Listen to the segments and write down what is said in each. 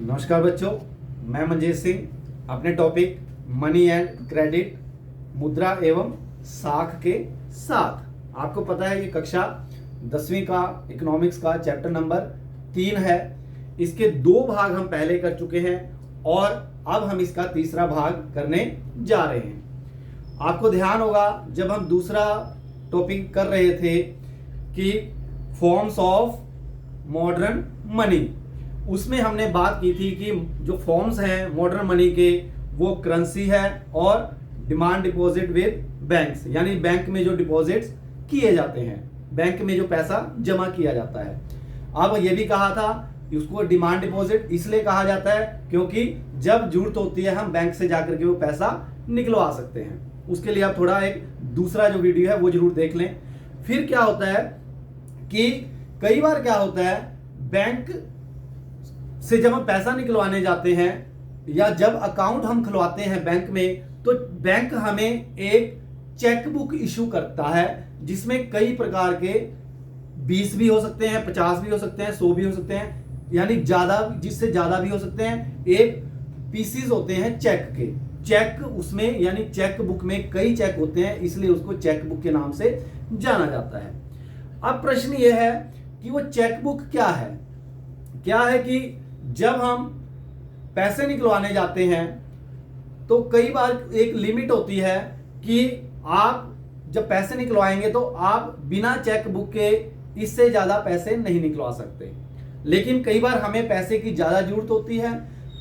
नमस्कार बच्चों, मैं मंजीत सिंह अपने टॉपिक मनी एंड क्रेडिट मुद्रा एवं साख के साथ। आपको पता है ये कक्षा 10वीं का इकोनॉमिक्स का चैप्टर नंबर 3 है। इसके 2 भाग हम पहले कर चुके हैं और अब हम इसका तीसरा भाग करने जा रहे हैं। आपको ध्यान होगा जब हम दूसरा टॉपिक कर रहे थे कि फॉर्म्स ऑफ मॉडर्न मनी, उसमें हमने बात की थी कि जो फॉर्म्स हैं मॉडर्न मनी के वो करेंसी है और डिमांड डिपॉजिट विद बैंक्स, यानी बैंक में जो डिपॉजिट्स किए जाते हैं, बैंक में जो पैसा जमा किया जाता है। अब ये भी कहा था उसको डिमांड डिपॉजिट इसलिए कहा जाता है क्योंकि जब जरूरत होती है हम बैंक से जाकर के वो पैसा निकलवा सकते हैं। उसके लिए आप थोड़ा एक दूसरा जो वीडियो है वो जरूर देख लें। फिर क्या होता है कि कई बार क्या होता है, बैंक से जब हम पैसा निकलवाने जाते हैं या जब अकाउंट हम खुलवाते हैं बैंक में, तो बैंक हमें एक चेकबुक इशू करता है जिसमें कई प्रकार के 20 भी हो सकते हैं, 50 भी हो सकते हैं, 100 भी हो सकते हैं, यानी ज्यादा, जिससे ज्यादा भी हो सकते हैं। एक पीसीज होते हैं चेक के, चेक उसमें यानी चेकबुक में कई चेक होते हैं, इसलिए उसको चेकबुक के नाम से जाना जाता है। अब प्रश्न यह है कि वो चेकबुक क्या है। क्या है कि जब हम पैसे निकलवाने जाते हैं तो कई बार एक लिमिट होती है कि आप जब पैसे निकलवाएंगे तो आप बिना चेकबुक के इससे ज्यादा पैसे नहीं निकलवा सकते। लेकिन कई बार हमें पैसे की ज्यादा जरूरत होती है,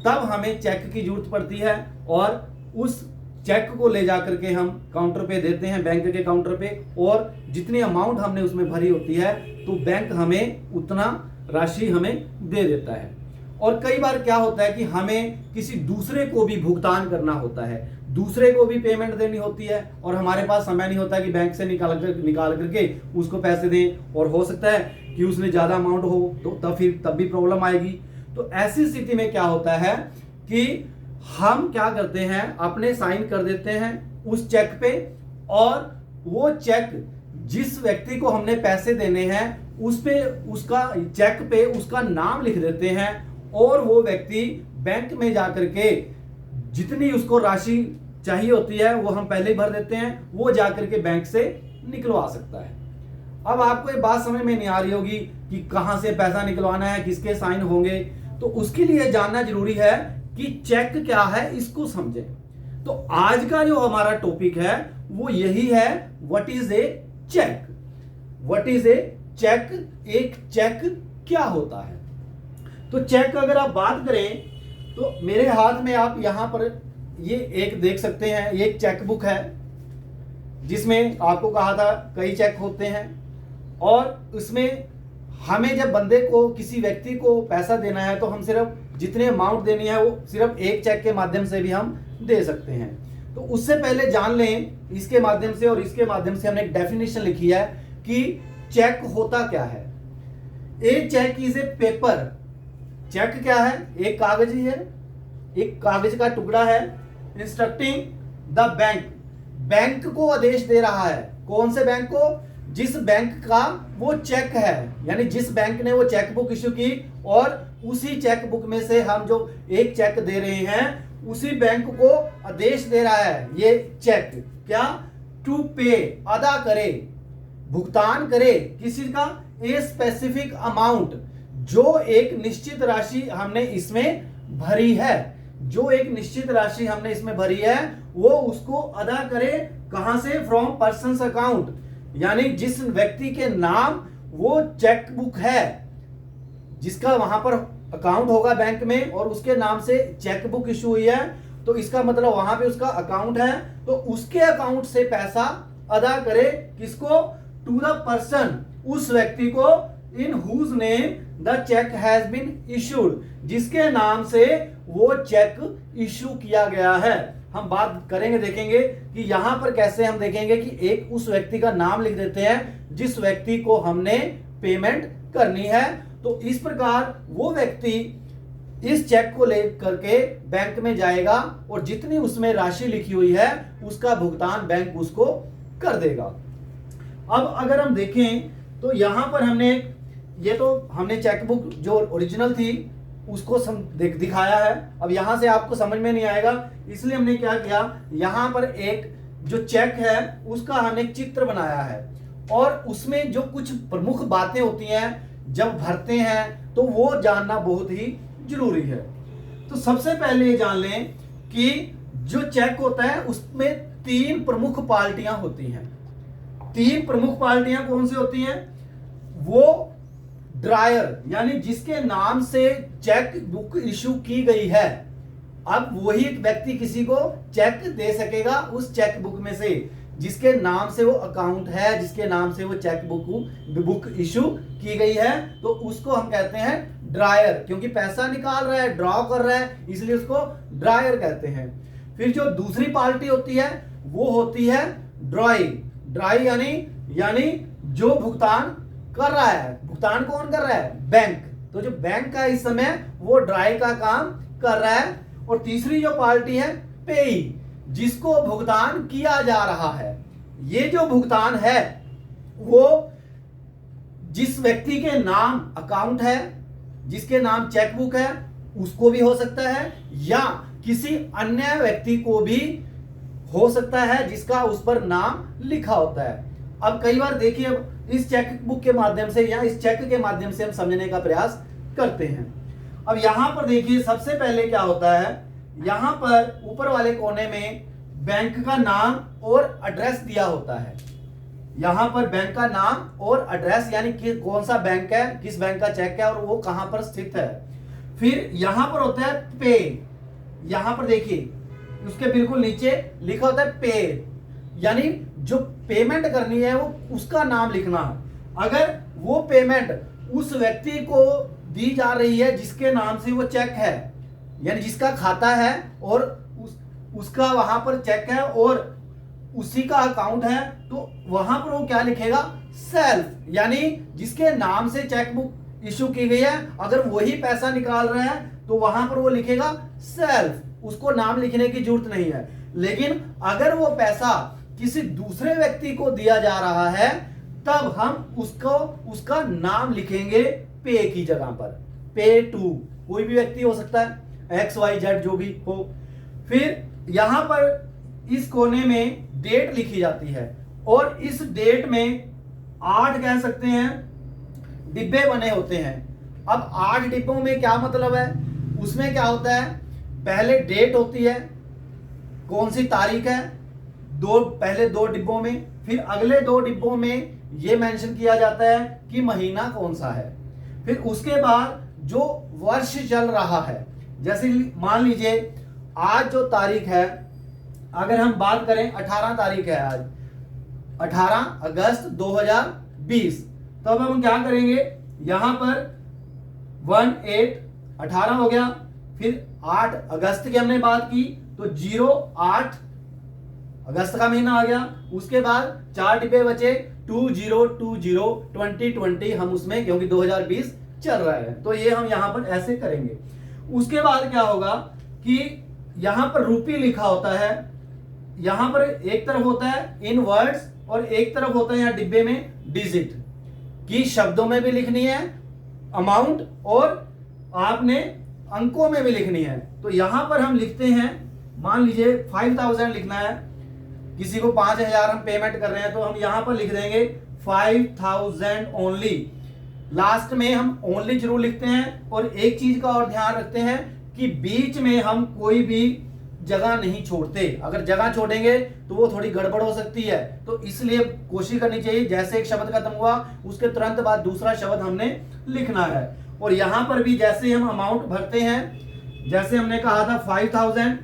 तब हमें चेक की जरूरत पड़ती है और उस चेक को ले जाकर के हम काउंटर पे देते हैं, बैंक के काउंटर पे, और जितनी अमाउंट हमने उसमें भरी होती है तो बैंक हमें उतना राशि हमें दे देता है। और कई बार क्या होता है कि हमें किसी दूसरे को भी भुगतान करना होता है, दूसरे को भी पेमेंट देनी होती है और हमारे पास समय नहीं होता कि बैंक से निकाल करके उसको पैसे दें, और हो सकता है कि उसने ज्यादा अमाउंट हो तो तब भी प्रॉब्लम आएगी। तो ऐसी स्थिति में क्या होता है कि हम क्या करते हैं, अपने साइन कर देते हैं उस चेक पे, और वो चेक जिस व्यक्ति को हमने पैसे देने हैं उस पे, उसका चेक पे उसका नाम लिख देते हैं, और वो व्यक्ति बैंक में जाकर के जितनी उसको राशि चाहिए होती है वो हम पहले ही भर देते हैं, वो जाकर के बैंक से निकलवा सकता है। अब आपको ये बात समझ में नहीं आ रही होगी कि कहां से पैसा निकलवाना है, किसके साइन होंगे, तो उसके लिए जानना जरूरी है कि चेक क्या है, इसको समझें। तो आज का जो हमारा टॉपिक है वो यही है, what is a cheque. What is a cheque, एक चेक क्या होता है। तो चेक अगर आप बात करें तो मेरे हाथ में आप यहां पर ये एक देख सकते हैं, ये एक चेकबुक है जिसमें आपको कहा था कई चेक होते हैं, और उसमें हमें जब बंदे को, किसी व्यक्ति को पैसा देना है तो हम सिर्फ जितने अमाउंट देनी है वो सिर्फ एक चेक के माध्यम से भी हम दे सकते हैं। तो उससे पहले जान लें इसके माध्यम से, और इसके माध्यम से हमने एक डेफिनेशन लिखी है कि चेक होता क्या है। A cheque is a paper. Cheque क्या है, एक कागज ही है, एक कागज का टुकड़ा है, इंस्ट्रक्टिंग द बैंक, बैंक को आदेश दे रहा है। कौन से बैंक को, जिस बैंक का वो चेक है, यानी जिस बैंक ने वो चेकबुक इश्यू की, और उसी चेकबुक में से हम जो एक चेक दे रहे हैं उसी बैंक को आदेश दे रहा है ये चेक क्या, टू पे, अदा करे, भुगतान करे किसी का, ए स्पेसिफिक अमाउंट, जो एक निश्चित राशि हमने इसमें भरी है, जो एक निश्चित राशि हमने इसमें भरी है वो उसको अदा करे। कहां से, फ्रॉम पर्सन्स अकाउंट, यानी जिस व्यक्ति के नाम वो चेकबुक है, जिसका वहां पर अकाउंट होगा बैंक में और उसके नाम से चेकबुक इशू हुई है, तो इसका मतलब वहां पे उसका अकाउंट है, तो उसके अकाउंट से पैसा अदा करे किसको, टू द पर्सन, उस व्यक्ति को, in whose name the cheque has been issued, जिसके नाम से वो चेक इशू किया गया है। हम बात करेंगे, देखेंगे कि यहां पर कैसे हम देखेंगे कि एक उस व्यक्ति का नाम लिख देते हैं जिस व्यक्ति को हमने पेमेंट करनी है। तो इस प्रकार वो व्यक्ति इस चेक को ले करके बैंक में जाएगा और जितनी उसमें राशि लिखी हुई है उसका भुगतान बैंक उसको कर देगा। अब अगर हम देखें तो यहां पर हमने, ये तो हमने चेकबुक जो ओरिजिनल थी उसको दिखाया है। अब यहां से आपको समझ में नहीं आएगा, इसलिए हमने क्या किया, यहां पर एक जो चेक है उसका हमने चित्र बनाया है और उसमें जो कुछ प्रमुख बातें होती हैं जब भरते हैं तो वो जानना बहुत ही जरूरी है। तो सबसे पहले ये जान लें कि जो चेक होता है उसमें 3 प्रमुख पार्टियां होती हैं। 3 प्रमुख पार्टियां कौन सी होती हैं? वो ड्रायर यानी जिसके नाम से चेक बुक इशू की गई है, अब वही व्यक्ति किसी को चेक दे सकेगा उस चेक बुक में से जिसके नाम से वो अकाउंट है, जिसके नाम से वो चेक बुक इशू की गई है, तो उसको हम कहते हैं ड्रायर, क्योंकि पैसा निकाल रहा है, ड्रॉ कर रहा है, इसलिए उसको ड्रायर कहते हैं। फिर जो दूसरी पार्टी होती है वो होती है ड्रॉई। ड्राई यानी जो भुगतान कर रहा है। भुगतान कौन कर रहा है? बैंक। तो जो बैंक का इस समय वो ड्राई का काम कर रहा है। और तीसरी जो पार्टी है पेई, जिसको भुगतान किया जा रहा है। ये जो भुगतान है वो जिस व्यक्ति के नाम अकाउंट है, जिसके नाम चेकबुक है, उसको भी हो सकता है या किसी अन्य व्यक्ति को भी हो सकता है जिसका उस पर नाम लिखा होता है। अब कई बार देखिए, इस चेक बुक के माध्यम से या इस चेक के माध्यम से हम समझने का प्रयास करते हैं। अब यहां पर देखिए, सबसे पहले क्या होता है, यहां पर ऊपर वाले कोने में बैंक का नाम और एड्रेस दिया होता है। यहां पर बैंक का नाम और एड्रेस यानी कि कौन सा बैंक है, किस बैंक का चेक है और वो कहां पर स्थित है। फिर यहां पर होता है पे। यहां पर देखिए उसके बिल्कुल नीचे लिखा होता है पे, यानी जो पेमेंट करनी है वो उसका नाम लिखना है। अगर वो पेमेंट उस व्यक्ति को दी जा रही है जिसके नाम से वो चेक है, यानी जिसका खाता है और उसका वहां पर चेक है और उसी का अकाउंट है, तो वहां पर वो क्या लिखेगा? सेल्फ, यानी जिसके नाम से चेकबुक इशू की गई है, अगर वही पैसा निकाल रहा है तो वहां पर वो लिखेगा सेल्फ, उसको नाम लिखने की जरूरत नहीं है। लेकिन अगर वो पैसा किसी दूसरे व्यक्ति को दिया जा रहा है तब हम उसका नाम लिखेंगे पे की जगह पर। पे टू कोई भी व्यक्ति हो सकता है, XYZ जो भी हो। फिर यहां पर इस कोने में डेट लिखी जाती है और इस डेट में 8 कह सकते हैं डिब्बे बने होते हैं। अब 8 डिब्बों में क्या मतलब है? उसमें क्या होता है, पहले डेट होती है, कौन सी तारीख है, पहले 2 डिब्बों में, फिर अगले 2 डिब्बों में यह मेंशन किया जाता है कि महीना कौन सा है। फिर उसके बाद जो वर्ष चल रहा है, जैसे मान लीजिए आज जो तारीख है, अगर हम बात करें 18 तारीख है आज, 18 अगस्त 2020, तो अब हम क्या करेंगे, यहां पर 18 हो गया। फिर 8 अगस्त की हमने बात की तो 08 अगस्त का महीना आ गया। उसके बाद 4 डिब्बे बचे, 2020 हम उसमें, क्योंकि 2020 चल रहा है तो ये हम यहां पर ऐसे करेंगे। उसके बाद क्या होगा कि यहां पर रूपी लिखा होता है, यहां पर एक तरफ होता है इन वर्ड्स और एक तरफ होता है यहां डिब्बे में डिजिट, की शब्दों में भी लिखनी है अमाउंट और आपने अंकों में भी लिखनी है। तो यहां पर हम लिखते हैं, मान लीजिए 5000 लिखना है, किसी को 5000 हम पेमेंट कर रहे हैं तो हम यहां पर लिख देंगे 5000 ओनली। लास्ट में हम ओनली जरूर लिखते हैं और एक चीज का और ध्यान रखते हैं कि बीच में हम कोई भी जगह नहीं छोड़ते। अगर जगह छोड़ेंगे तो वो थोड़ी गड़बड़ हो सकती है, तो इसलिए कोशिश करनी चाहिए जैसे एक शब्द खत्म हुआ उसके तुरंत बाद दूसरा शब्द हमने लिखना है। और यहां पर भी जैसे हम अमाउंट भरते हैं, जैसे हमने कहा था 5000,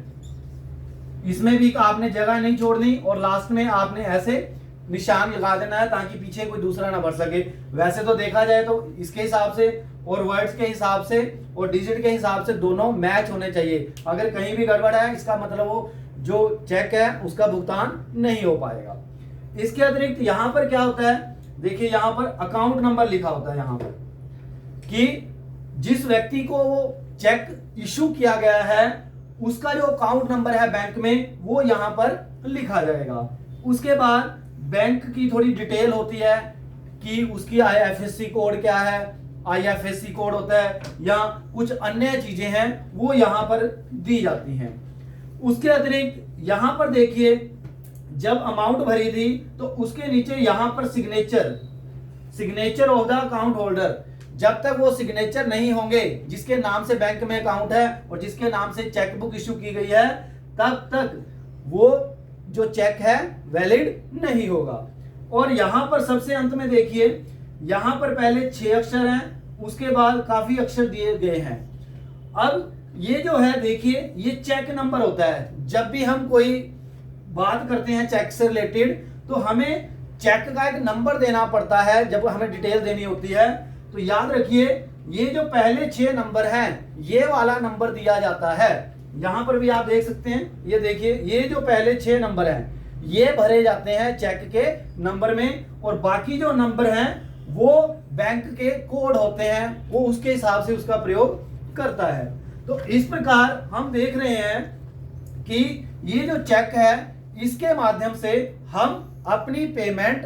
इसमें भी आपने जगह नहीं छोड़नी और लास्ट में आपने ऐसे निशान लगा देना है ताकि पीछे कोई दूसरा ना भर सके। वैसे तो देखा जाए तो इसके हिसाब से और वर्ड्स के हिसाब से और डिजिट के हिसाब से दोनों मैच होने चाहिए। अगर कहीं भी गड़बड़ है इसका मतलब वो जो चेक है उसका भुगतान नहीं हो पाएगा। इसके अतिरिक्त यहां पर क्या होता है, देखिए यहां पर अकाउंट नंबर लिखा होता है यहां पर कि जिस व्यक्ति को वो चेक इशू किया गया है उसका जो अकाउंट नंबर है बैंक में वो यहां पर लिखा जाएगा। उसके बाद बैंक की थोड़ी डिटेल होती है कि उसकी IFSC कोड क्या है, IFSC कोड होता है या कुछ अन्य चीजें हैं वो यहाँ पर दी जाती हैं। उसके अतिरिक्त यहाँ पर देखिए जब अमाउंट भरी थी तो उसके नीचे यहाँ पर signature of the account holder, जब तक वो सिग्नेचर नहीं होंगे जिसके नाम से बैंक में अकाउंट है और जिसके नाम से चेक बुक इश्यू की गई है, तब तक वो जो चेक है वैलिड नहीं होगा। और यहां पर सबसे अंत में देखिए, यहां पर पहले 6 अक्षर हैं, उसके बाद काफी अक्षर दिए गए हैं। अब ये जो है देखिए, ये चेक नंबर होता है। जब भी हम कोई बात करते हैं चेक से रिलेटेड तो हमें चेक का एक नंबर देना पड़ता है जब हमें डिटेल देनी होती है। तो याद रखिए, ये जो पहले 6 नंबर हैं, ये वाला नंबर दिया जाता है। यहां पर भी आप देख सकते हैं, ये देखिए, ये जो पहले 6 नंबर हैं ये भरे जाते हैं चेक के नंबर में, और बाकी जो नंबर हैं वो बैंक के कोड होते हैं, वो उसके हिसाब से उसका प्रयोग करता है। तो इस प्रकार हम देख रहे हैं कि ये जो चेक है इसके माध्यम से हम अपनी पेमेंट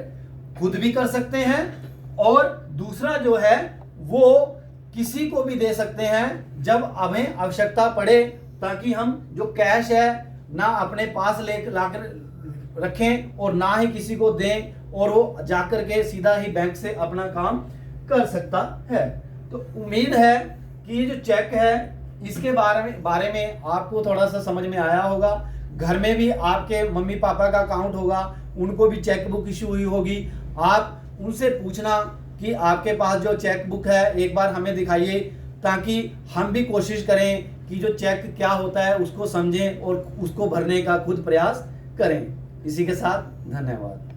खुद भी कर सकते हैं और दूसरा जो है वो किसी को भी दे सकते हैं जब हमें आवश्यकता पड़े, ताकि हम जो कैश है ना अपने पास लाकर रखें और ना ही किसी को दें और वो जाकर के सीधा ही बैंक से अपना काम कर सकता है। तो उम्मीद है कि ये जो चेक है इसके बारे में आपको थोड़ा सा समझ में आया होगा। घर में भी आपके मम्मी पापा का अकाउंट होगा, उनको भी चेक बुक इश्यू हुई होगी। आप उनसे पूछना कि आपके पास जो चेक बुक है एक बार हमें दिखाइए, ताकि हम भी कोशिश करें कि जो चेक क्या होता है उसको समझें और उसको भरने का खुद प्रयास करें। इसी के साथ धन्यवाद।